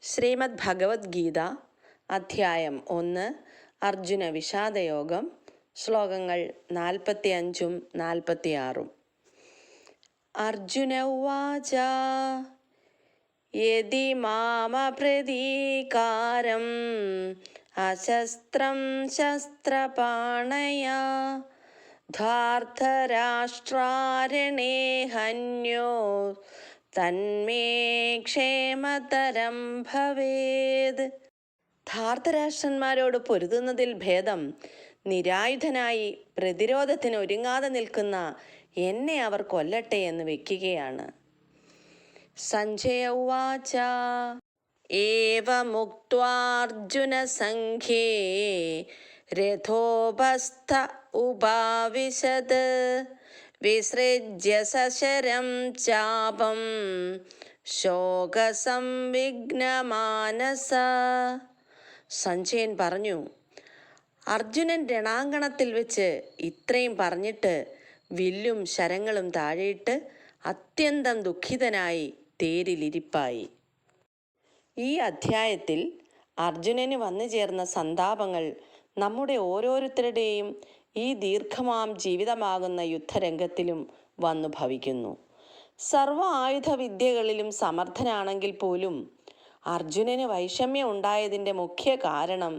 ശ്രീമദ് ഭഗവത്ഗീത അധ്യായം 1 അർജുന വിഷാദയോഗം ശ്ലോകങ്ങൾ 45 46. അർജുന ഉവാച യദി മാമപ്രതീകാരം അശസ്ത്രം ശസ്ത്രപാണയാ ധാർത്തരാഷ്ട്രാരണേ ഹന്യോ തന്മേ ക്ഷേമതരം ഭവേത്. ധാർത്തരാഷ്ട്രന്മാരോട് പൊരുതുന്നതിൽ ഭേദം നിരായുധനായി പ്രതിരോധത്തിന് ഒരുങ്ങാതെ നിൽക്കുന്ന എന്നെ അവർ കൊല്ലട്ടെ എന്ന് വെക്കുകയാണ്. സഞ്ജയ ഉവാച ഏവമുക്ത്വാർജുന സംഖ്യേ രഥോപസ്ഥ ഉപാവിശത് വിസൃജ്യ സശരം ചാപം ശോകസംവിഘ്നമാനസ. സഞ്ജയൻ പറഞ്ഞു, അർജുനൻ രണാങ്കണത്തിൽ വെച്ച് ഇത്രയും പറഞ്ഞിട്ട് വില്ലും ശരങ്ങളും താഴെയിട്ട് അത്യന്തം ദുഃഖിതനായി തേരിലിരിപ്പായി. ഈ അധ്യായത്തിൽ അർജുനന് വന്നു ചേർന്ന സന്താപങ്ങൾ നമ്മുടെ ഓരോരുത്തരുടെയും ഈ ദീർഘമാം ജീവിതമാകുന്ന യുദ്ധരംഗത്തിലും വന്നു ഭവിക്കുന്നു. സർവ ആയുധ വിദ്യകളിലും സമർത്ഥനാണെങ്കിൽ പോലും അർജുനന് വൈഷമ്യം ഉണ്ടായതിൻ്റെ മുഖ്യ കാരണം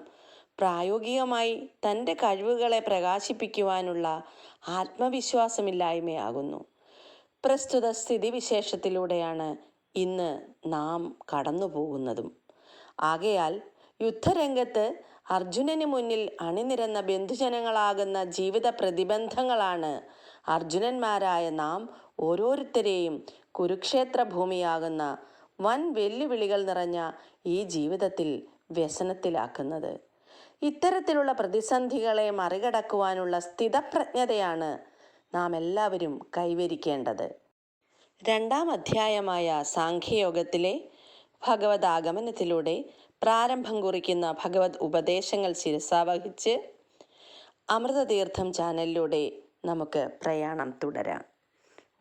പ്രായോഗികമായി തൻ്റെ കഴിവുകളെ പ്രകാശിപ്പിക്കുവാനുള്ള ആത്മവിശ്വാസമില്ലായ്മയാകുന്നു. പ്രസ്തുത സ്ഥിതിവിശേഷത്തിലൂടെയാണ് ഇന്ന് നാം കടന്നു പോകുന്നതും. ആകയാൽ യുദ്ധരംഗത്ത് അർജുനന് മുന്നിൽ അണിനിരന്ന ബന്ധുജനങ്ങളാകുന്ന ജീവിത പ്രതിബന്ധങ്ങളാണ് അർജുനന്മാരായ നാം ഓരോരുത്തരെയും കുരുക്ഷേത്ര ഭൂമിയാകുന്ന വൻ വെല്ലുവിളികൾ നിറഞ്ഞ ഈ ജീവിതത്തിൽ വ്യസനത്തിലാക്കുന്നത്. ഇത്തരത്തിലുള്ള പ്രതിസന്ധികളെ മറികടക്കുവാനുള്ള സ്ഥിതപ്രജ്ഞതയാണ് നാം എല്ലാവരും കൈവരിക്കേണ്ടത്. 2-ാം അധ്യായമായ സാഖ്യയോഗത്തിലെ ഭഗവത് ആഗമനത്തിലൂടെ പ്രാരംഭം കുറിക്കുന്ന ഭഗവത് ഉപദേശങ്ങൾ ശിരസാവഹിച്ച് അമൃതതീർത്ഥം ചാനലിലൂടെ നമുക്ക് പ്രയാണം തുടരാം.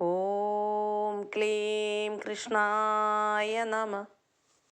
ഓം ക്ലീം കൃഷ്ണായ നമഃ.